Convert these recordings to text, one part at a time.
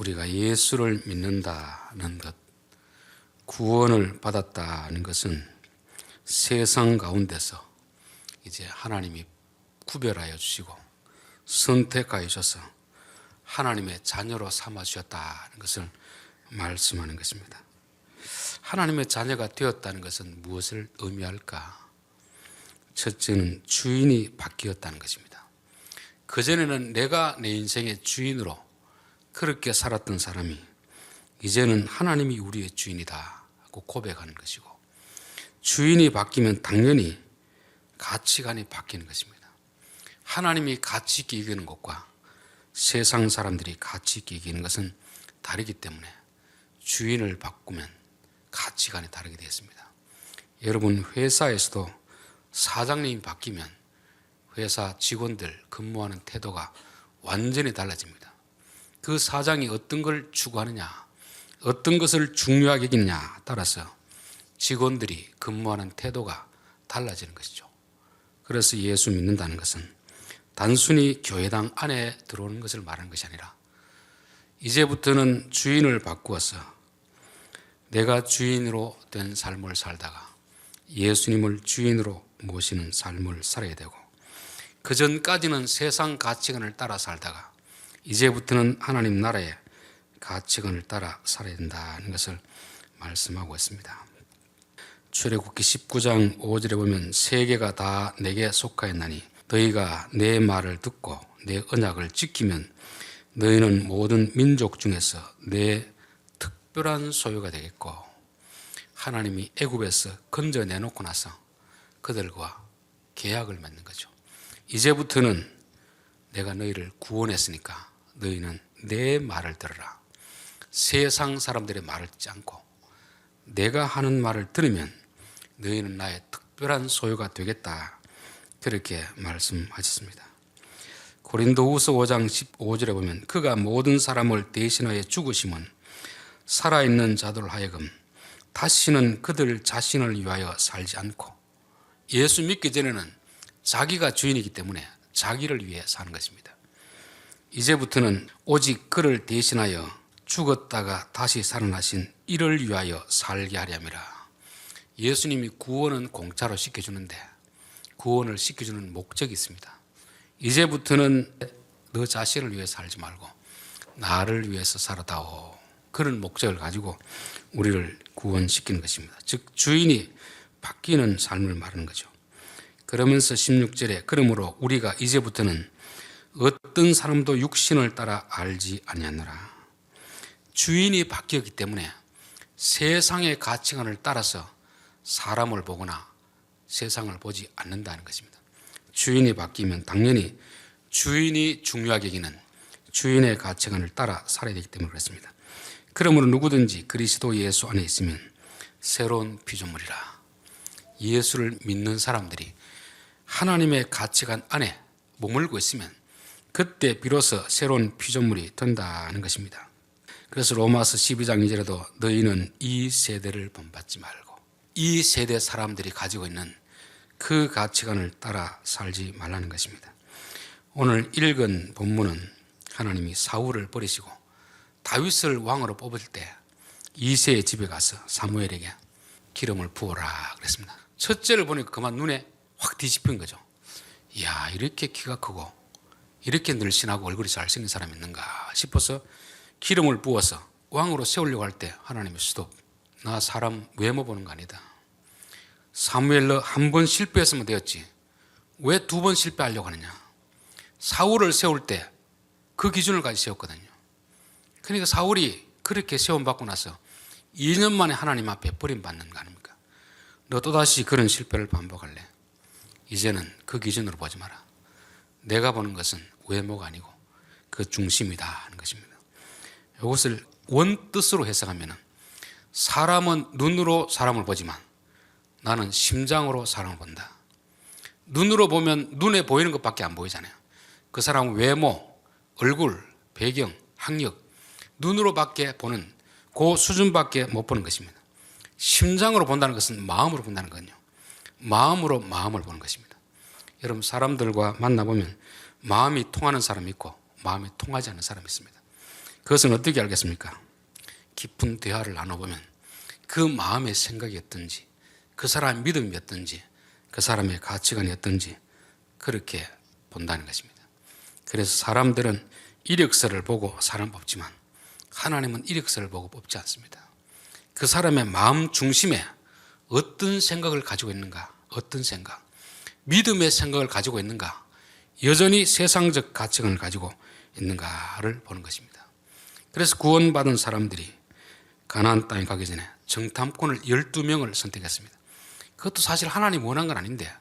우리가 예수를 믿는다는 것, 구원을 받았다는 것은 세상 가운데서 이제 하나님이 구별하여 주시고 선택하여 주셔서 하나님의 자녀로 삼아 주셨다는 것을 말씀하는 것입니다. 하나님의 자녀가 되었다는 것은 무엇을 의미할까? 첫째는 주인이 바뀌었다는 것입니다. 그전에는 내가 내 인생의 주인으로 그렇게 살았던 사람이 이제는 하나님이 우리의 주인이다 하고 고백하는 것이고, 주인이 바뀌면 당연히 가치관이 바뀌는 것입니다. 하나님이 가치 있게 이기는 것과 세상 사람들이 가치 있게 이기는 것은 다르기 때문에 주인을 바꾸면 가치관이 다르게 되었습니다. 여러분, 회사에서도 사장님이 바뀌면 회사 직원들 근무하는 태도가 완전히 달라집니다. 그 사장이 어떤 걸 추구하느냐, 어떤 것을 중요하게 여기느냐 따라서 직원들이 근무하는 태도가 달라지는 것이죠. 그래서 예수 믿는다는 것은 단순히 교회당 안에 들어오는 것을 말하는 것이 아니라 이제부터는 주인을 바꾸어서 내가 주인으로 된 삶을 살다가 예수님을 주인으로 모시는 삶을 살아야 되고, 그 전까지는 세상 가치관을 따라 살다가 이제부터는 하나님 나라의 가치관을 따라 살아야 된다는 것을 말씀하고 있습니다. 출애굽기 19장 5절에 보면 세계가 다 내게 속하였나니 너희가 내 말을 듣고 내 언약을 지키면 너희는 모든 민족 중에서 내 특별한 소유가 되겠고, 하나님이 애굽에서 건져내놓고 나서 그들과 계약을 맺는 거죠. 이제부터는 내가 너희를 구원했으니까 너희는 내 말을 들으라. 세상 사람들의 말을 듣지 않고 내가 하는 말을 들으면 너희는 나의 특별한 소유가 되겠다, 그렇게 말씀하셨습니다. 고린도후서 5장 15절에 보면 그가 모든 사람을 대신하여 죽으심은 살아있는 자들 하여금 다시는 그들 자신을 위하여 살지 않고, 예수 믿기 전에는 자기가 주인이기 때문에 자기를 위해 사는 것입니다. 이제부터는 오직 그를 대신하여 죽었다가 다시 살아나신 이를 위하여 살게 하려니라. 예수님이 구원은 공짜로 시켜주는데 구원을 시켜주는 목적이 있습니다. 이제부터는 너 자신을 위해 살지 말고 나를 위해서 살아다오, 그런 목적을 가지고 우리를 구원시키는 것입니다. 즉 주인이 바뀌는 삶을 말하는 거죠. 그러면서 16절에 그러므로 우리가 이제부터는 어떤 사람도 육신을 따라 알지 아니하노라. 주인이 바뀌었기 때문에 세상의 가치관을 따라서 사람을 보거나 세상을 보지 않는다는 것입니다. 주인이 바뀌면 당연히 주인이 중요하게 여기는 주인의 가치관을 따라 살아야 되기 때문에 그렇습니다. 그러므로 누구든지 그리스도 예수 안에 있으면 새로운 피조물이라. 예수를 믿는 사람들이 하나님의 가치관 안에 머물고 있으면 그때 비로소 새로운 피조물이 된다는 것입니다. 그래서 로마서 12장 2절에도 너희는 이 세대를 본받지 말고, 이 세대 사람들이 가지고 있는 그 가치관을 따라 살지 말라는 것입니다. 오늘 읽은 본문은 하나님이 사울을 버리시고 다윗을 왕으로 뽑을 때 이새의 집에 가서 사무엘에게 기름을 부어라 그랬습니다. 첫째를 보니까 그만 눈에 확 뒤집힌 거죠. 이야, 이렇게 키가 크고 이렇게 늘씬하고 얼굴이 잘생긴 사람이 있는가 싶어서 기름을 부어서 왕으로 세우려고 할 때 하나님이 스톱, 나 사람 외모 보는 거 아니다. 사무엘로 한 번 실패했으면 되었지 왜 두 번 실패하려고 하느냐. 사울을 세울 때 그 기준을 가지고 세웠거든요. 그러니까 사울이 그렇게 세움받고 나서 2년 만에 하나님 앞에 버림받는 거 아닙니까? 너 또다시 그런 실패를 반복할래? 이제는 그 기준으로 보지 마라. 내가 보는 것은 외모가 아니고 그 중심이다 하는 것입니다. 이것을 원뜻으로 해석하면 사람은 눈으로 사람을 보지만 나는 심장으로 사람을 본다. 눈으로 보면 눈에 보이는 것밖에 안 보이잖아요. 그 사람 외모, 얼굴, 배경, 학력, 눈으로밖에 보는 그 수준밖에 못 보는 것입니다. 심장으로 본다는 것은 마음으로 본다는 거거든요. 마음으로 마음을 보는 것입니다. 여러분, 사람들과 만나보면 마음이 통하는 사람이 있고 마음이 통하지 않는 사람이 있습니다. 그것은 어떻게 알겠습니까? 깊은 대화를 나눠보면 그 마음의 생각이 어떤지, 그 사람의 믿음이 어떤지, 그 사람의 가치관이 어떤지 그렇게 본다는 것입니다. 그래서 사람들은 이력서를 보고 사람 뽑지만 하나님은 이력서를 보고 뽑지 않습니다. 그 사람의 마음 중심에 어떤 생각을 가지고 있는가, 어떤 생각, 믿음의 생각을 가지고 있는가, 여전히 세상적 가치관을 가지고 있는가를 보는 것입니다. 그래서 구원받은 사람들이 가나안 땅에 가기 전에 정탐꾼을 12명을 선택했습니다. 그것도 사실 하나님 원한 건 아닌데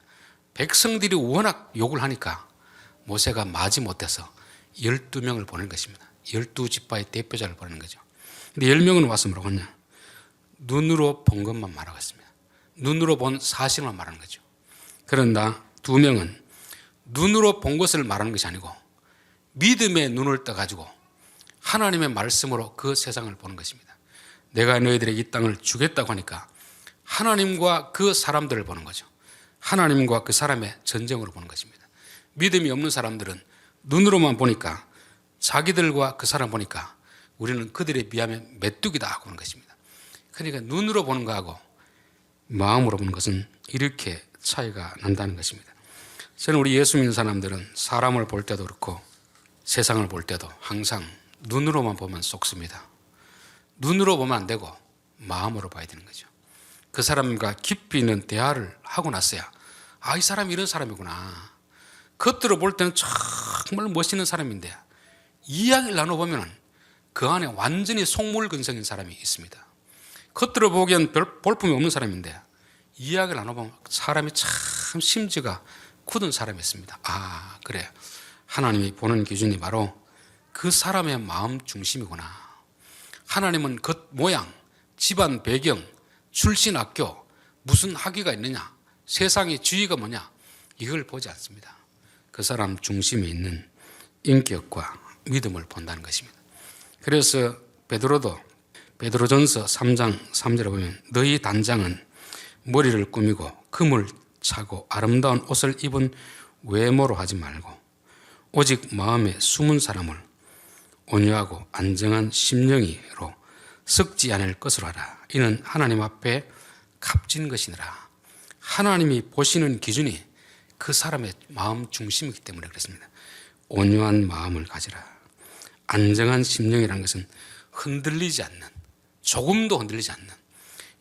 백성들이 워낙 욕을 하니까 모세가 마지 못해서 12명을 보낸 것입니다. 12지파의 대표자를 보내는 거죠. 근데 10명은 와서 뭐라고 하냐? 눈으로 본 것만 말하고 있습니다. 눈으로 본 사실만 말하는 거죠. 그런다 2명은 눈으로 본 것을 말하는 것이 아니고 믿음의 눈을 떠가지고 하나님의 말씀으로 그 세상을 보는 것입니다. 내가 너희들에게 이 땅을 주겠다고 하니까 하나님과 그 사람들을 보는 거죠. 하나님과 그 사람의 전쟁으로 보는 것입니다. 믿음이 없는 사람들은 눈으로만 보니까 자기들과 그 사람 보니까 우리는 그들에 비하면 메뚜기다 하고 보는 것입니다. 그러니까 눈으로 보는 거하고 마음으로 보는 것은 이렇게 차이가 난다는 것입니다. 저는 우리 예수 믿는 사람들은 사람을 볼 때도 그렇고 세상을 볼 때도 항상 눈으로만 보면 속습니다. 눈으로 보면 안 되고 마음으로 봐야 되는 거죠. 그 사람과 깊이 있는 대화를 하고 났어야 이 사람이 이런 사람이구나. 겉으로 볼 때는 정말 멋있는 사람인데 이야기를 나눠보면 그 안에 완전히 속물근성인 사람이 있습니다. 겉으로 보기엔 별 볼품이 없는 사람인데 이야기를 나눠보면 사람이 참 심지가 굳은 사람이 있습니다. 그래. 하나님이 보는 기준이 바로 그 사람의 마음 중심이구나. 하나님은 겉 모양, 집안 배경, 출신 학교, 무슨 학위가 있느냐, 세상의 지위가 뭐냐, 이걸 보지 않습니다. 그 사람 중심에 있는 인격과 믿음을 본다는 것입니다. 그래서 베드로전서 3장 3절에 보면 너희 단장은 머리를 꾸미고 금을 차고 아름다운 옷을 입은 외모로 하지 말고 오직 마음에 숨은 사람을 온유하고 안정한 심령이로 썩지 않을 것으로 하라. 이는 하나님 앞에 값진 것이니라. 하나님이 보시는 기준이 그 사람의 마음 중심이기 때문에 그렇습니다. 온유한 마음을 가지라. 안정한 심령이라는 것은 흔들리지 않는, 조금도 흔들리지 않는.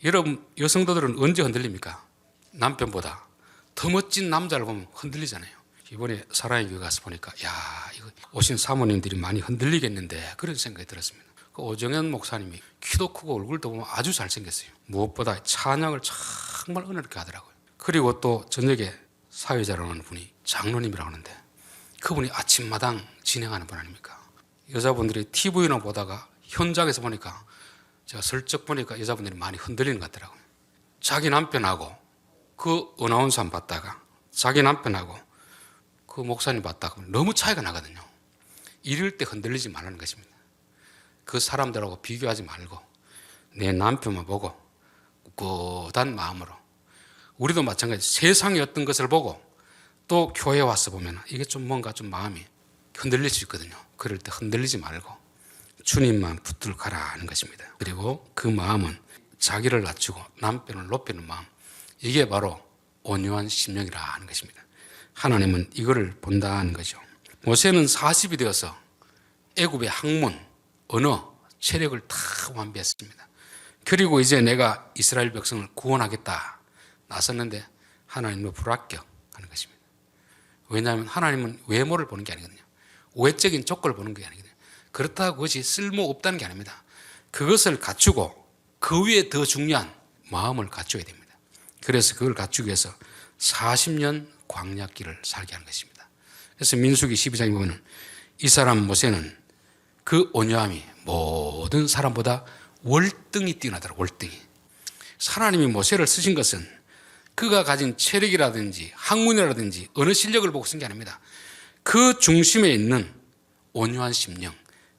여러분 여성도들은 언제 흔들립니까? 남편보다 더 멋진 남자를 보면 흔들리잖아요. 이번에 사랑의 교회 가서 보니까 이거 오신 사모님들이 많이 흔들리겠는데 그런 생각이 들었습니다. 그 오정현 목사님이 키도 크고 얼굴도 보면 아주 잘생겼어요. 무엇보다 찬양을 정말 은혜롭게 하더라고요. 그리고 또 저녁에 사회자라고 하는 분이 장로님이라고 하는데 그분이 아침마당 진행하는 분 아닙니까? 여자분들이 TV나 보다가 현장에서 보니까 제가 슬쩍 보니까 여자분들이 많이 흔들리는 것 같더라고요. 자기 남편하고 그 어나운서 한 봤다가 자기 남편하고 그 목사님 봤다가 너무 차이가 나거든요. 이럴 때 흔들리지 말라는 것입니다. 그 사람들하고 비교하지 말고 내 남편만 보고 꿋꿋한 마음으로 우리도 마찬가지 세상의 어떤 것을 보고 또 교회 와서 보면 이게 좀 뭔가 좀 마음이 흔들릴 수 있거든요. 그럴 때 흔들리지 말고 주님만 붙들고 가라 하는 것입니다. 그리고 그 마음은 자기를 낮추고 남편을 높이는 마음, 이게 바로 온유한 심령이라 하는 것입니다. 하나님은 이거를 본다는 거죠. 모세는 40이 되어서 애굽의 학문, 언어, 체력을 다 완비했습니다. 그리고 이제 내가 이스라엘 백성을 구원하겠다 나섰는데 하나님도 불합격하는 것입니다. 왜냐하면 하나님은 외모를 보는 게 아니거든요. 외적인 조건을 보는 게 아니거든요. 그렇다고 그것이 쓸모없다는 게 아닙니다. 그것을 갖추고 그 위에 더 중요한 마음을 갖춰야 됩니다. 그래서 그걸 갖추기 위해서 40년 광야길을 살게 하는 것입니다. 그래서 민수기 12장에 보면 이 사람 모세는 그 온유함이 모든 사람보다 월등히 뛰어나더라고요. 월등히. 하나님이 모세를 쓰신 것은 그가 가진 체력이라든지 학문이라든지 어느 실력을 보고 쓴 게 아닙니다. 그 중심에 있는 온유한 심령,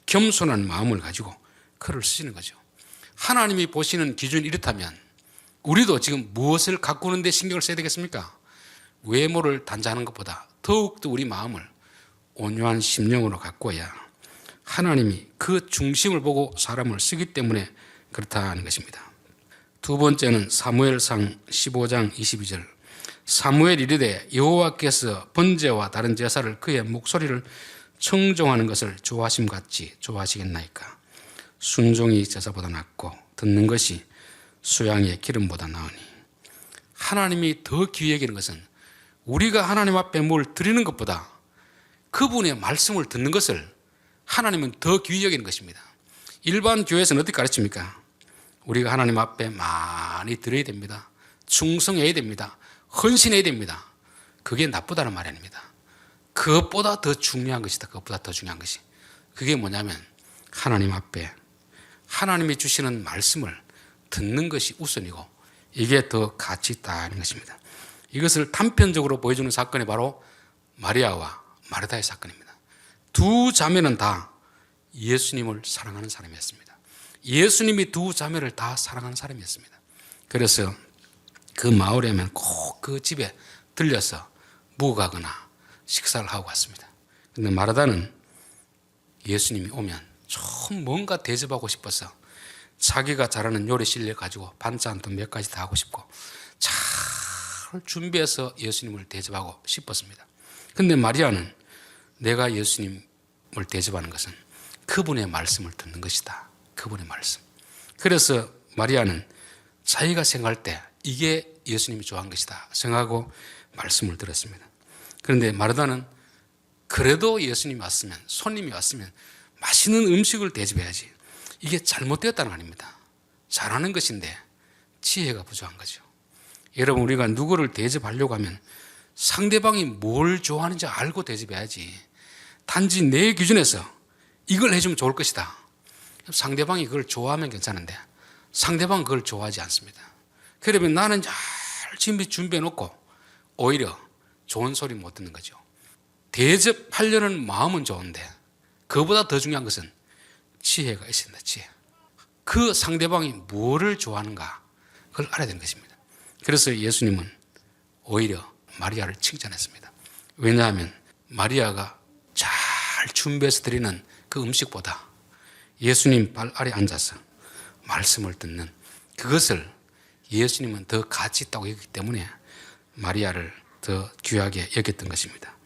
겸손한 마음을 가지고 그를 쓰시는 거죠. 하나님이 보시는 기준이 이렇다면 우리도 지금 무엇을 가꾸는 데 신경을 써야 되겠습니까? 외모를 단장하는 것보다 더욱더 우리 마음을 온유한 심령으로 가꿔야 하나님이 그 중심을 보고 사람을 쓰기 때문에 그렇다는 것입니다. 두 번째는 사무엘상 15장 22절. 사무엘 이르되 여호와께서 번제와 다른 제사를 그의 목소리를 청종하는 것을 좋아하심 같이 좋아하시겠나이까. 순종이 제사보다 낫고 듣는 것이 수양의 기름보다 나으니. 하나님이 더 귀히 여기는 것은 우리가 하나님 앞에 뭘 드리는 것보다 그분의 말씀을 듣는 것을 하나님은 더 귀히 여기는 것입니다. 일반 교회에서는 어떻게 가르칩니까? 우리가 하나님 앞에 많이 드려야 됩니다. 충성해야 됩니다. 헌신해야 됩니다. 그게 나쁘다는 말이 아닙니다. 그것보다 더 중요한 것이다. 그것보다 더 중요한 것이. 그게 뭐냐면 하나님 앞에 하나님이 주시는 말씀을 듣는 것이 우선이고 이게 더 가치 있다는 것입니다. 이것을 단편적으로 보여주는 사건이 바로 마리아와 마르다의 사건입니다. 두 자매는 다 예수님을 사랑하는 사람이었습니다. 예수님이 두 자매를 다 사랑하는 사람이었습니다. 그래서 그 마을에 하면 꼭 그 집에 들려서 묵하거나 식사를 하고 갔습니다. 그런데 마르다는 예수님이 오면 좀 뭔가 대접하고 싶어서 자기가 잘하는 요리 실력 가지고 반찬도 몇 가지 다 하고 싶고 잘 준비해서 예수님을 대접하고 싶었습니다. 그런데 마리아는 내가 예수님을 대접하는 것은 그분의 말씀을 듣는 것이다. 그분의 말씀. 그래서 마리아는 자기가 생각할 때 이게 예수님이 좋아하는 것이다 생각하고 말씀을 들었습니다. 그런데 마르다는 그래도 예수님이 왔으면, 손님이 왔으면 맛있는 음식을 대접해야지. 이게 잘못되었다는 거 아닙니다. 잘하는 것인데 지혜가 부족한 거죠. 여러분, 우리가 누구를 대접하려고 하면 상대방이 뭘 좋아하는지 알고 대접해야지. 단지 내 기준에서 이걸 해주면 좋을 것이다. 상대방이 그걸 좋아하면 괜찮은데 상대방은 그걸 좋아하지 않습니다. 그러면 나는 잘 준비해 놓고 오히려 좋은 소리 못 듣는 거죠. 대접하려는 마음은 좋은데 그보다 더 중요한 것은 지혜가 있어야 된다. 지혜. 그 상대방이 뭐를 좋아하는가 그걸 알아야 되는 것입니다. 그래서 예수님은 오히려 마리아를 칭찬했습니다. 왜냐하면 마리아가 잘 준비해서 드리는 그 음식보다 예수님 발 아래 앉아서 말씀을 듣는 그것을 예수님은 더 가치 있다고 여기기 때문에 마리아를 더 귀하게 여겼던 것입니다.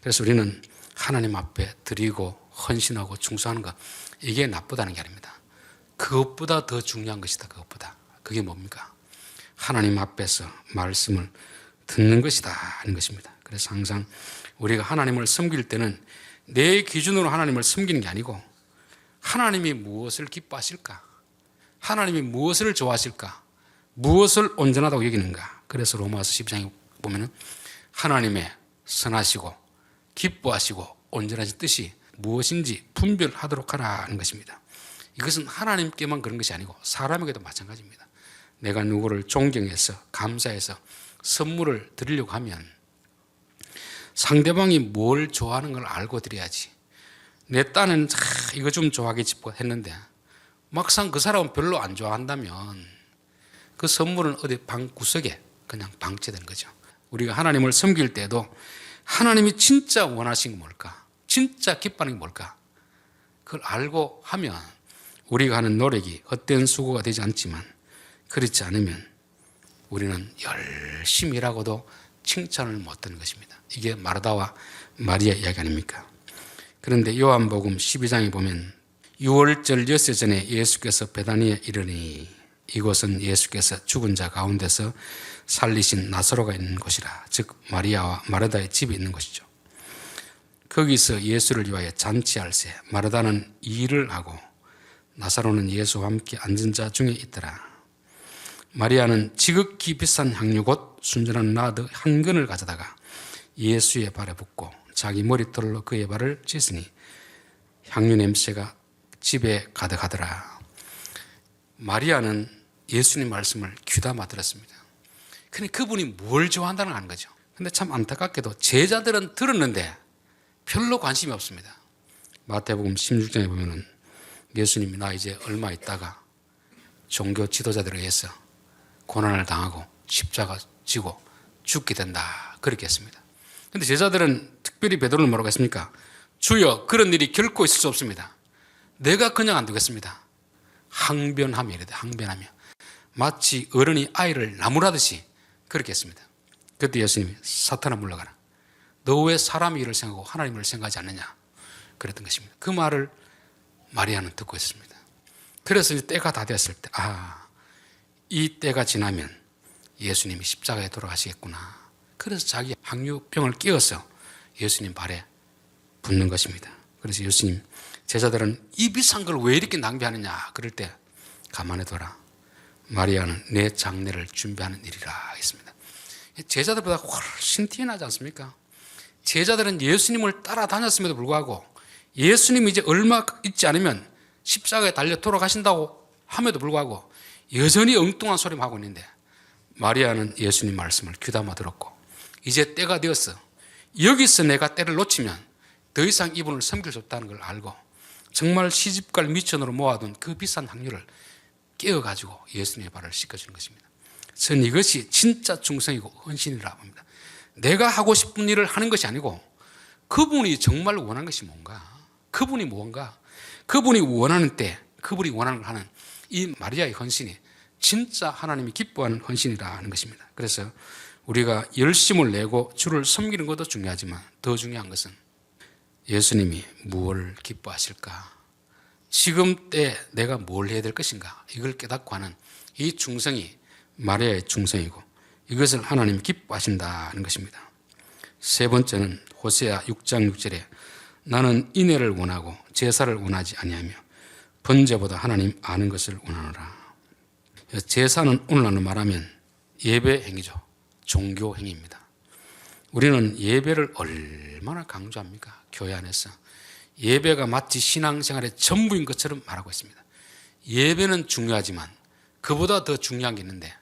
그래서 우리는 하나님 앞에 드리고 헌신하고 충성하는 것, 이게 나쁘다는 게 아닙니다. 그것보다 더 중요한 것이다. 그것보다. 그게 뭡니까? 하나님 앞에서 말씀을 듣는 것이다 하는 것입니다. 그래서 항상 우리가 하나님을 섬길 때는 내 기준으로 하나님을 섬기는 게 아니고 하나님이 무엇을 기뻐하실까? 하나님이 무엇을 좋아하실까? 무엇을 온전하다고 여기는가? 그래서 로마서 12장에 보면은 하나님의 선하시고 기뻐하시고 온전하신 뜻이 무엇인지 분별하도록 하라는 것입니다. 이것은 하나님께만 그런 것이 아니고 사람에게도 마찬가지입니다. 내가 누구를 존경해서 감사해서 선물을 드리려고 하면 상대방이 뭘 좋아하는 걸 알고 드려야지. 내 딴은 이거 좀 좋아하겠지 했는데 막상 그 사람은 별로 안 좋아한다면 그 선물은 어디 방 구석에 그냥 방치된 거죠. 우리가 하나님을 섬길 때도 하나님이 진짜 원하신 게 뭘까? 진짜 기뻐하는 게 뭘까? 그걸 알고 하면 우리가 하는 노력이 헛된 수고가 되지 않지만 그렇지 않으면 우리는 열심히 일하고도 칭찬을 못 듣는 것입니다. 이게 마르다와 마리아 이야기 아닙니까? 그런데 요한복음 12장에 보면 6월절 엿새 전에 예수께서 베다니에 이르니 이곳은 예수께서 죽은 자 가운데서 살리신 나사로가 있는 곳이라. 즉 마리아와 마르다의 집이 있는 곳이죠. 거기서 예수를 위하여 잔치할세 마르다는 일을 하고 나사로는 예수와 함께 앉은 자 중에 있더라. 마리아는 지극히 비싼 향유 곧 순전한 나드 한 근을 가져다가 예수의 발에 붓고 자기 머리털로 그의 발을 씻으니 향유 냄새가 집에 가득하더라. 마리아는 예수님 말씀을 귀담아 들었습니다. 근데 그분이 뭘 좋아한다는 걸 아는 거죠. 근데 참 안타깝게도 제자들은 들었는데 별로 관심이 없습니다. 마태복음 16장에 보면은 예수님이 나 이제 얼마 있다가 종교 지도자들에 의해서 고난을 당하고 십자가 지고 죽게 된다 그렇게 했습니다. 그런데 제자들은 특별히 베드로를 뭐라고 했습니까? 주여 그런 일이 결코 있을 수 없습니다. 내가 그냥 안 되겠습니다. 항변하며 이래 돼. 항변하며. 마치 어른이 아이를 나무라듯이 그렇게 했습니다. 그때 예수님이 사탄아 물러가라. 너 왜 사람의 일을 생각하고 하나님의 일을 생각하지 않느냐? 그랬던 것입니다. 그 말을 마리아는 듣고 있습니다. 그래서 이제 때가 다 됐을 때, 이 때가 지나면 예수님이 십자가에 돌아가시겠구나. 그래서 자기 항유병을 끼워서 예수님 발에 붓는 것입니다. 그래서 예수님, 제자들은 이 비싼 걸 왜 이렇게 낭비하느냐? 그럴 때 가만해둬라. 마리아는 내 장례를 준비하는 일이라 했습니다. 제자들보다 훨씬 뛰어나지 않습니까? 제자들은 예수님을 따라다녔음에도 불구하고 예수님이 이제 얼마 있지 않으면 십자가에 달려 돌아가신다고 함에도 불구하고 여전히 엉뚱한 소리만 하고 있는데, 마리아는 예수님 말씀을 귀담아 들었고 이제 때가 되었어. 여기서 내가 때를 놓치면 더 이상 이분을 섬길 수 없다는 걸 알고 정말 시집갈 미천으로 모아둔 그 비싼 향유를 깨어가지고 예수님의 발을 씻겨주는 것입니다. 저는 이것이 진짜 충성이고 헌신이라고 합니다. 내가 하고 싶은 일을 하는 것이 아니고 그분이 정말 원하는 것이 뭔가, 그분이 뭔가, 그분이 원하는 때 그분이 원하는 걸 하는 이 마리아의 헌신이 진짜 하나님이 기뻐하는 헌신이라는 것입니다. 그래서 우리가 열심을 내고 주를 섬기는 것도 중요하지만 더 중요한 것은 예수님이 무엇을 기뻐하실까, 지금 때 내가 뭘 해야 될 것인가, 이걸 깨닫고 하는 이 충성이 마리아의 충성이고 이것을 하나님이 기뻐하신다는 것입니다. 세 번째는 호세아 6장 6절에 나는 인애를 원하고 제사를 원하지 아니하며 번제보다 하나님 아는 것을 원하노라. 제사는 오늘날로 말하면 예배 행위죠. 종교 행위입니다. 우리는 예배를 얼마나 강조합니까? 교회 안에서 예배가 마치 신앙생활의 전부인 것처럼 말하고 있습니다. 예배는 중요하지만 그보다 더 중요한 게 있는데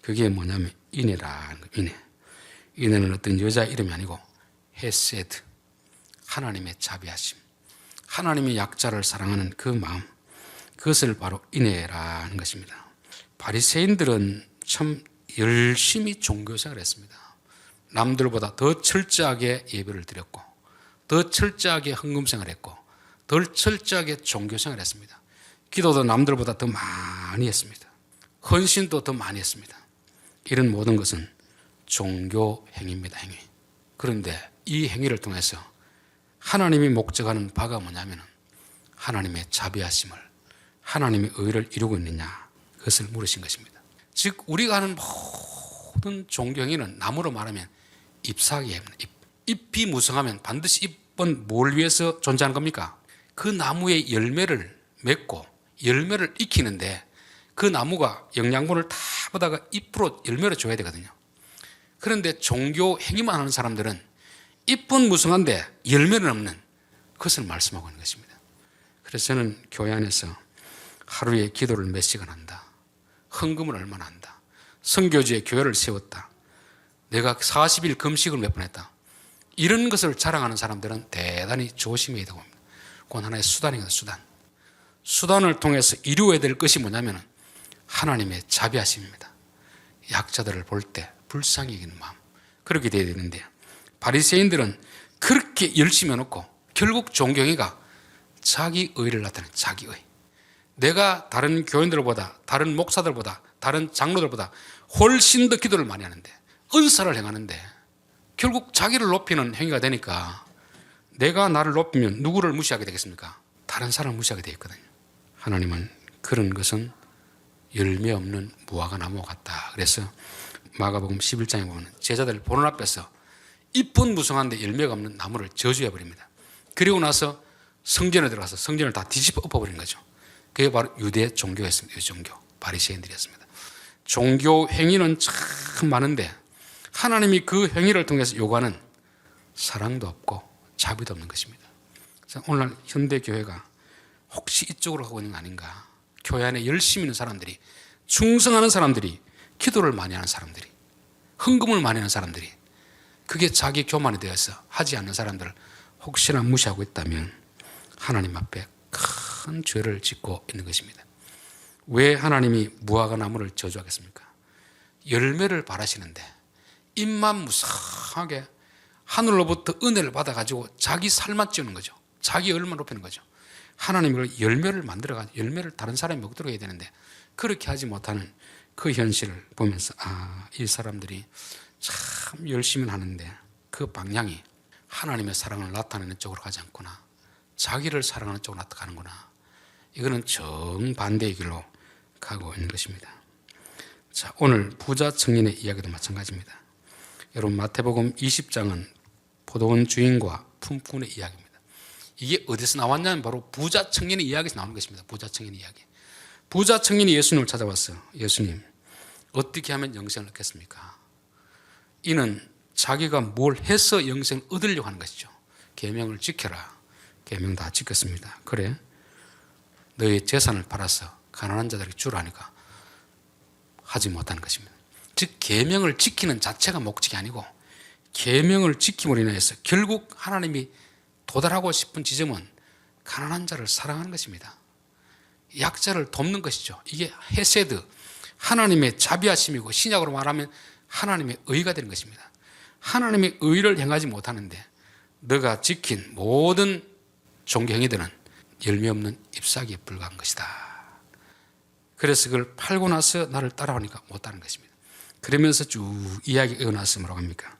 그게 뭐냐면 인애라는 거예요. 인애. 인애는 어떤 여자 이름이 아니고 헤세드, 하나님의 자비하심, 하나님의 약자를 사랑하는 그 마음, 그것을 바로 인애라는 것입니다. 바리새인들은 참 열심히 종교생활을 했습니다. 남들보다 더 철저하게 예배를 드렸고 더 철저하게 헌금생활을 했고 더 철저하게 종교생활을 했습니다. 기도도 남들보다 더 많이 했습니다. 헌신도 더 많이 했습니다. 이런 모든 것은 종교 행위입니다. 행위. 그런데 이 행위를 통해서 하나님이 목적하는 바가 뭐냐면 하나님의 자비하심을, 하나님의 의를 이루고 있느냐, 그것을 물으신 것입니다. 즉 우리가 하는 모든 종교 행위는 나무로 말하면 잎사귀입니다. 잎이 무성하면 반드시 잎은 뭘 위해서 존재하는 겁니까? 그 나무의 열매를 맺고 열매를 익히는데 그 나무가 영양분을 다 받아가 잎으로 열매를 줘야 되거든요. 그런데 종교 행위만 하는 사람들은 잎은 무성한데 열매는 없는 그것을 말씀하고 있는 것입니다. 그래서 저는 교회 안에서 하루에 기도를 몇 시간 한다, 헌금을 얼마나 한다, 선교지에 교회를 세웠다, 내가 40일 금식을 몇 번 했다, 이런 것을 자랑하는 사람들은 대단히 조심해야 되고 합니다. 그건 하나의 수단이거든요. 수단을 통해서 이루어야 될 것이 뭐냐면 하나님의 자비하심입니다. 약자들을 볼 때 불쌍히 여기는 마음, 그렇게 돼야 되는데 바리새인들은 그렇게 열심히 해놓고 결국 종교행위가 자기 의를 나타내는 자기 의. 내가 다른 교인들보다, 다른 목사들보다, 다른 장로들보다 훨씬 더 기도를 많이 하는데, 은사를 행하는데 결국 자기를 높이는 행위가 되니까 내가 나를 높이면 누구를 무시하게 되겠습니까? 다른 사람을 무시하게 되어 있거든요. 하나님은 그런 것은 열매 없는 무화과 나무 같다. 그래서 마가복음 11장에 보면 제자들 보는 앞에서 잎은 무성한데 열매가 없는 나무를 저주해 버립니다. 그리고 나서 성전에 들어가서 성전을 다 뒤집어 엎어버린 거죠. 그게 바로 유대 종교였습니다. 유대 종교, 바리새인들이었습니다. 종교 행위는 참 많은데 하나님이 그 행위를 통해서 요구하는 사랑도 없고 자비도 없는 것입니다. 그래서 오늘날 현대 교회가 혹시 이쪽으로 가고 있는 거 아닌가? 교회 안에 열심히 있는 사람들이, 충성하는 사람들이, 기도를 많이 하는 사람들이, 헌금을 많이 하는 사람들이, 그게 자기 교만이 되어서 하지 않는 사람들을 혹시나 무시하고 있다면 하나님 앞에 큰 죄를 짓고 있는 것입니다. 왜 하나님이 무화과 나무를 저주하겠습니까? 열매를 바라시는데 잎만 무성하게 하늘로부터 은혜를 받아가지고 자기 살만 찌우는 거죠. 자기 얼마 높이는 거죠. 하나님이 열매를 만들어가지고 열매를 다른 사람이 먹도록 해야 되는데 그렇게 하지 못하는 그 현실을 보면서 이 사람들이 참 열심히 하는데 그 방향이 하나님의 사랑을 나타내는 쪽으로 가지 않구나, 자기를 사랑하는 쪽으로 나타가는구나. 이거는 정반대의 길로 가고 있는 것입니다. 자, 오늘 부자 청년의 이야기도 마찬가지입니다. 여러분, 마태복음 20장은 포도원 주인과 품꾼의 이야기입니다. 이게 어디서 나왔냐면 바로 부자 청년의 이야기에서 나오는 것입니다. 부자 청년의 이야기. 부자 청년이 예수님을 찾아왔어요. 예수님, 어떻게 하면 영생을 얻겠습니까? 이는 자기가 뭘 해서 영생을 얻으려고 하는 것이죠. 계명을 지켜라. 계명 다 지켰습니다. 그래, 너의 재산을 팔아서 가난한 자들에게 주라니까 하지 못하는 것입니다. 즉 계명을 지키는 자체가 목적이 아니고 계명을 지킴으로 인해서 결국 하나님이 도달하고 싶은 지점은 가난한 자를 사랑하는 것입니다. 약자를 돕는 것이죠. 이게 헤세드, 하나님의 자비하심이고 신약으로 말하면 하나님의 의가 되는 것입니다. 하나님의 의를 행하지 못하는데 너가 지킨 모든 종교 행위들은 열매 없는 잎사귀에 불과한 것이다. 그래서 그걸 팔고 나서 나를 따라오니까 못하는 것입니다. 그러면서 쭉 이야기 이어나서 뭐라고 합니까?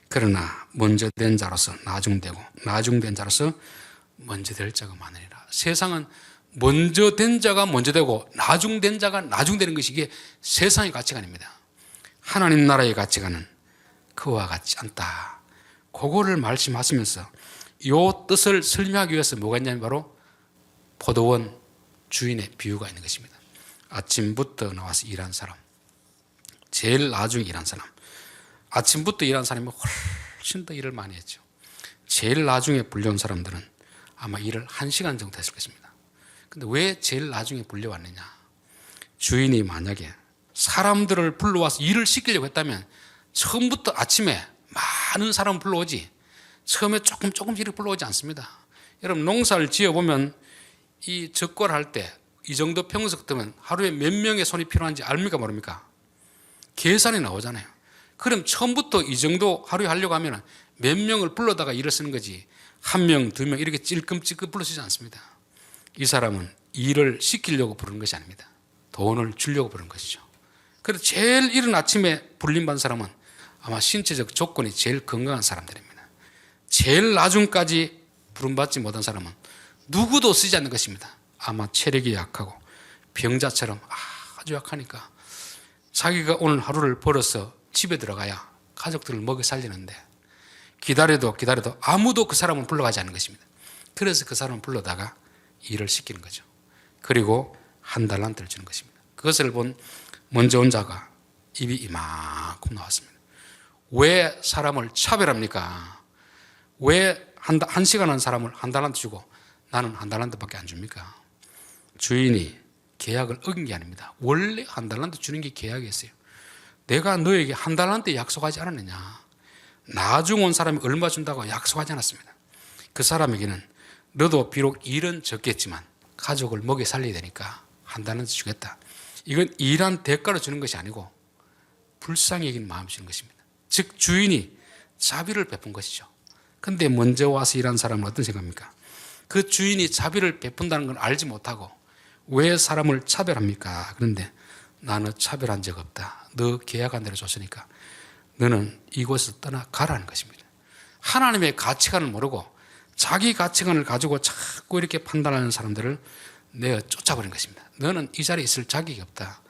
그러나 먼저 된 자로서 나중되고 나중된 자로서 먼저 될 자가 많으리라. 세상은 먼저 된 자가 먼저 되고 나중된 자가 나중되는 것이 이게 세상의 가치관입니다. 하나님 나라의 가치관은 그와 같지 않다. 그거를 말씀하시면서 이 뜻을 설명하기 위해서 뭐가 있냐면 바로 포도원 주인의 비유가 있는 것입니다. 아침부터 나와서 일한 사람, 제일 나중에 일한 사람. 아침부터 일한 사람이 훨씬 더 일을 많이 했죠. 제일 나중에 불려온 사람들은 아마 일을 1시간 정도 했을 것입니다. 근데 왜 제일 나중에 불려왔느냐? 주인이 만약에 사람들을 불러와서 일을 시키려고 했다면 처음부터 아침에 많은 사람을 불러오지 처음에 조금씩 이렇게 불러오지 않습니다. 여러분, 농사를 지어보면 이 적과를 할 때 이 정도 평수 같으면 하루에 몇 명의 손이 필요한지 압니까 모릅니까? 계산이 나오잖아요. 그럼 처음부터 이 정도 하루에 하려고 하면 몇 명을 불러다가 일을 쓰는 거지 1명, 2명 이렇게 찔끔찔끔 불러쓰지 않습니다. 이 사람은 일을 시키려고 부르는 것이 아닙니다. 돈을 주려고 부르는 것이죠. 그래서 제일 이른 아침에 불림받은 사람은 아마 신체적 조건이 제일 건강한 사람들입니다. 제일 나중까지 부름받지 못한 사람은 누구도 쓰지 않는 것입니다. 아마 체력이 약하고 병자처럼 아주 약하니까 자기가 오늘 하루를 벌어서 집에 들어가야 가족들을 먹여 살리는데 기다려도 아무도 그 사람을 불러가지 않는 것입니다. 그래서 그 사람을 불러다가 일을 시키는 거죠. 그리고 한 달란트를 주는 것입니다. 그것을 본 먼저 온 자가 입이 이만큼 나왔습니다. 왜 사람을 차별합니까? 왜 한 시간 한 사람을 한 달란트 주고 나는 한 달란트밖에 안 줍니까? 주인이 계약을 어긴 게 아닙니다. 원래 한 달란트 주는 게 계약이었어요. 내가 너에게 한 달란트 약속하지 않았느냐? 나중 온 사람이 얼마 준다고 약속하지 않았습니다. 그 사람에게는 너도 비록 일은 적겠지만 가족을 먹여 살려야 되니까 한 달란트 주겠다. 이건 일한 대가로 주는 것이 아니고 불쌍히 여기는 마음이 주는 것입니다. 즉 주인이 자비를 베푼 것이죠. 그런데 먼저 와서 일한 사람은 어떤 생각입니까? 그 주인이 자비를 베푼다는 걸 알지 못하고 왜 사람을 차별합니까? 그런데 나는 차별한 적 없다. 너 계약한 대로 줬으니까 너는 이곳에서 떠나가라는 것입니다. 하나님의 가치관을 모르고 자기 가치관을 가지고 자꾸 이렇게 판단하는 사람들을 내가 쫓아버린 것입니다. 너는 이 자리에 있을 자격이 없다.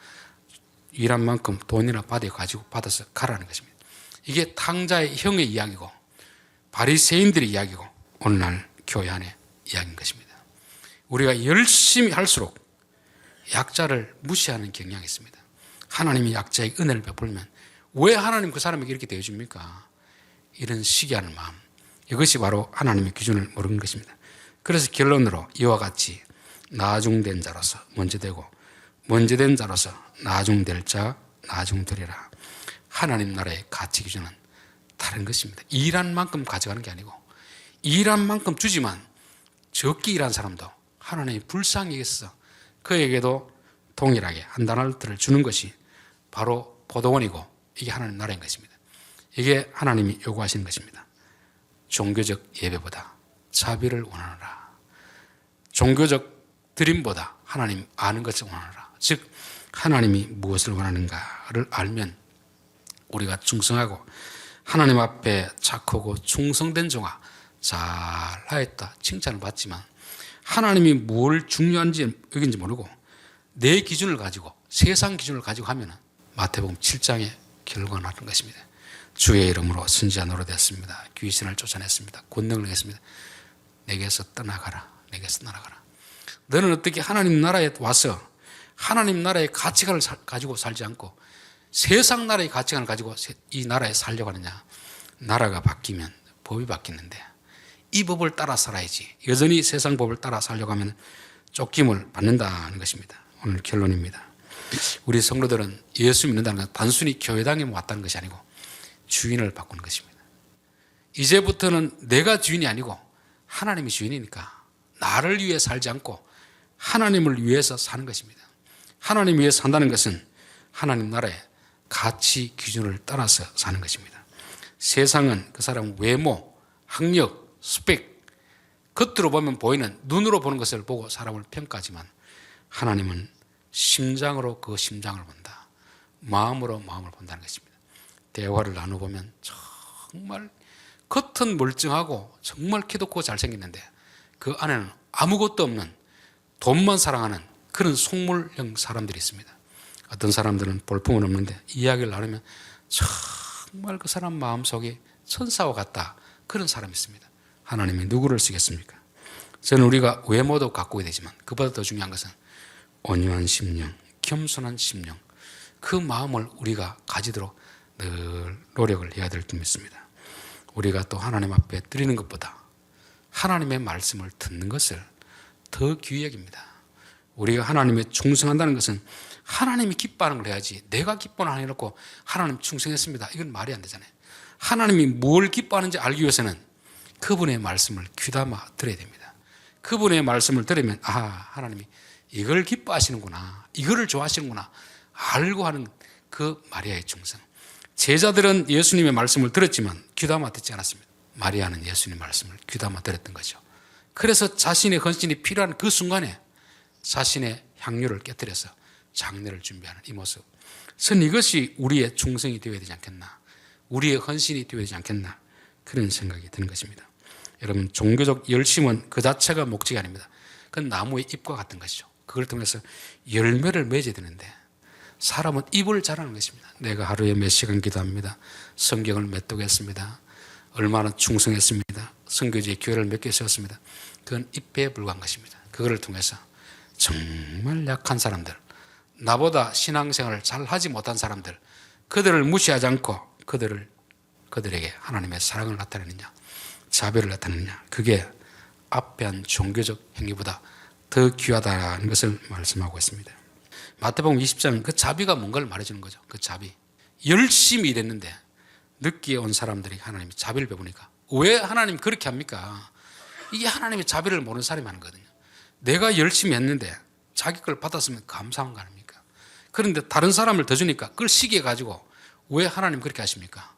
일한 만큼 돈이나 받아서 가라는 것입니다. 이게 탕자의 형의 이야기고 바리새인들의 이야기고 오늘날 교회 안의 이야기인 것입니다. 우리가 열심히 할수록 약자를 무시하는 경향이 있습니다. 하나님이 약자에게 은혜를 베풀면 왜 하나님 그 사람에게 이렇게 대해줍니까? 이런 시기하는 마음, 이것이 바로 하나님의 기준을 모르는 것입니다. 그래서 결론으로 이와 같이 나중된 자로서 먼저 되고 먼저 된 자로서 나중될 자 나중되리라. 하나님 나라의 가치 기준은 다른 것입니다. 일한 만큼 가져가는 게 아니고 일한 만큼 주지만 적게 일한 사람도 하나님이 불쌍히 여겨서 그에게도 동일하게 한 달란트를 주는 것이 바로 포도원이고 이게 하나님 나라인 것입니다. 이게 하나님이 요구하시는 것입니다. 종교적 예배보다 자비를 원하노라. 종교적 드림보다 하나님 아는 것을 원하노라. 즉 하나님이 무엇을 원하는가를 알면 우리가 충성하고 하나님 앞에 착하고 충성된 종아 잘하였다 칭찬을 받지만 하나님이 뭘 중요한지 여긴지 모르고 내 기준을 가지고 세상 기준을 가지고 하면 마태복음 7장의 결과가 나는 것입니다. 주의 이름으로 선지자 노릇했습니다. 귀신을 쫓아냈습니다. 권능을 했습니다. 내게서 떠나가라. 내게서 떠나가라. 너는 어떻게 하나님 나라에 와서 하나님 나라의 가치관을 가지고 살지 않고 세상 나라의 가치관을 가지고 이 나라에 살려고 하느냐. 나라가 바뀌면 법이 바뀌는데 이 법을 따라 살아야지. 여전히 세상 법을 따라 살려고 하면 쫓김을 받는다는 것입니다. 오늘 결론입니다. 우리 성도들은 예수 믿는다는 건 단순히 교회당에 왔다는 것이 아니고 주인을 바꾸는 것입니다. 이제부터는 내가 주인이 아니고 하나님이 주인이니까 나를 위해 살지 않고 하나님을 위해서 사는 것입니다. 하나님 위해 산다는 것은 하나님 나라의 가치 기준을 따라서 사는 것입니다. 세상은 그 사람 외모, 학력, 스펙, 겉으로 보면 보이는 눈으로 보는 것을 보고 사람을 평가하지만 하나님은 심장으로 그 심장을 본다. 마음으로 마음을 본다는 것입니다. 대화를 나눠보면 정말 겉은 멀쩡하고 정말 키도 크고 잘생겼는데 그 안에는 아무것도 없는 돈만 사랑하는 그런 속물형 사람들이 있습니다. 어떤 사람들은 볼품은 없는데 이야기를 나누면 정말 그 사람 마음속에 천사와 같다. 그런 사람이 있습니다. 하나님이 누구를 쓰겠습니까? 저는 우리가 외모도 가꾸게 되지만 그보다 더 중요한 것은 온유한 심령, 겸손한 심령, 그 마음을 우리가 가지도록 늘 노력을 해야 될 줄 믿습니다. 우리가 또 하나님 앞에 드리는 것보다 하나님의 말씀을 듣는 것을 더 귀히 여깁니다. 우리가 하나님에 충성한다는 것은 하나님이 기뻐하는 걸 해야지 내가 기뻐하는 거 해놓고 하나님 충성했습니다. 이건 말이 안 되잖아요. 하나님이 뭘 기뻐하는지 알기 위해서는 그분의 말씀을 귀담아 들어야 됩니다. 그분의 말씀을 들으면 하나님이 이걸 기뻐하시는구나, 이거를 좋아하시는구나 알고 하는 그 마리아의 충성. 제자들은 예수님의 말씀을 들었지만 귀담아 듣지 않았습니다. 마리아는 예수님의 말씀을 귀담아 들었던 거죠. 그래서 자신의 헌신이 필요한 그 순간에 자신의 향유를 깨뜨려서 장례를 준비하는 이 모습. 전 이것이 우리의 충성이 되어야 되지 않겠나, 우리의 헌신이 되어야 되지 않겠나, 그런 생각이 드는 것입니다. 여러분, 종교적 열심은 그 자체가 목적이 아닙니다. 그건 나무의 잎과 같은 것이죠. 그걸 통해서 열매를 맺어야 되는데 사람은 잎을 자라는 것입니다. 내가 하루에 몇 시간 기도합니다. 성경을 몇 독 했습니다. 얼마나 충성했습니다. 선교지에 교회를 몇 개 세웠습니다. 그건 잎에 불과한 것입니다. 그거를 통해서 정말 약한 사람들, 나보다 신앙생활을 잘 하지 못한 사람들, 그들을 무시하지 않고 그들에게 하나님의 사랑을 나타내느냐, 자비를 나타내느냐, 그게 앞에 한 종교적 행위보다 더 귀하다는 것을 말씀하고 있습니다. 마태복음 20장 그 자비가 뭔가를 말해주는 거죠. 그 자비. 열심히 일했는데 늦게 온 사람들이 하나님이 자비를 베푸니까 왜 하나님 그렇게 합니까? 이게 하나님의 자비를 모르는 사람이 하는 거거든요. 내가 열심히 했는데 자기 걸 받았으면 감사한 거 아닙니까? 그런데 다른 사람을 더 주니까 그걸 시기해 가지고 왜 하나님 그렇게 하십니까?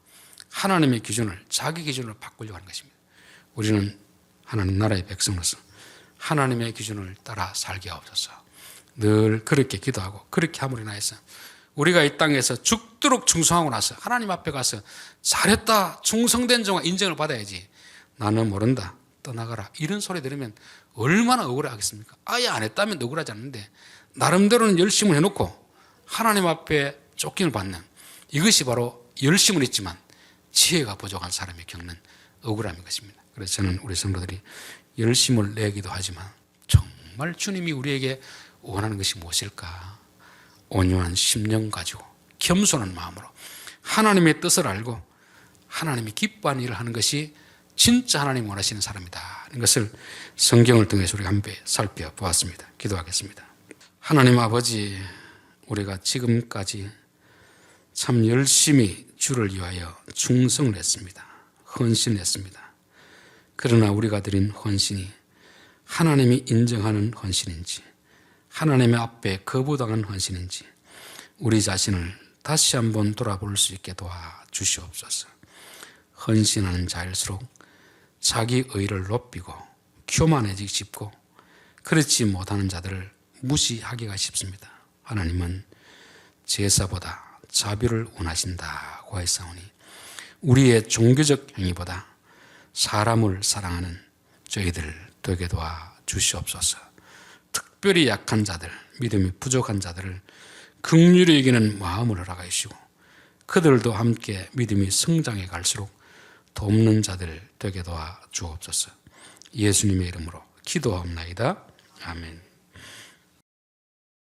하나님의 기준을 자기 기준으로 바꾸려고 하는 것입니다. 우리는 하나님 나라의 백성으로서 하나님의 기준을 따라 살게 하옵소서. 늘 그렇게 기도하고 그렇게 함으로 인하여서 우리가 이 땅에서 죽도록 충성하고 나서 하나님 앞에 가서 잘했다, 충성된 종아 인정을 받아야지, 나는 모른다, 떠나가라, 이런 소리 들으면 얼마나 억울하겠습니까? 아예 안 했다면 억울하지 않는데 나름대로는 열심을 해놓고 하나님 앞에 쫓김을 받는, 이것이 바로 열심은 있지만 지혜가 부족한 사람이 겪는 억울함인 것입니다. 그래서 저는 우리 성도들이 열심을 내기도 하지만 정말 주님이 우리에게 원하는 것이 무엇일까? 온유한 심령 가지고 겸손한 마음으로 하나님의 뜻을 알고 하나님이 기뻐하는 일을 하는 것이 진짜 하나님 원하시는 사람이다, 이것을 성경을 통해서 우리가 한번 살펴보았습니다. 기도하겠습니다. 하나님 아버지, 우리가 지금까지 참 열심히 주를 위하여 충성을 했습니다. 헌신을 했습니다. 그러나 우리가 드린 헌신이 하나님이 인정하는 헌신인지 하나님의 앞에 거부당한 헌신인지 우리 자신을 다시 한번 돌아볼 수 있게 도와주시옵소서. 헌신하는 자일수록 자기 의를 높이고 교만해지기 쉽고 그렇지 못하는 자들을 무시하기가 쉽습니다. 하나님은 제사보다 자비를 원하신다고 하였사오니 우리의 종교적 행위보다 사람을 사랑하는 저희들 되게 도와 주시옵소서. 특별히 약한 자들, 믿음이 부족한 자들을 긍휼히 여기는 마음을 허락하시고 그들도 함께 믿음이 성장해 갈수록 돕는 자들 되게 도와 주옵소서. 예수님의 이름으로 기도하옵나이다. 아멘.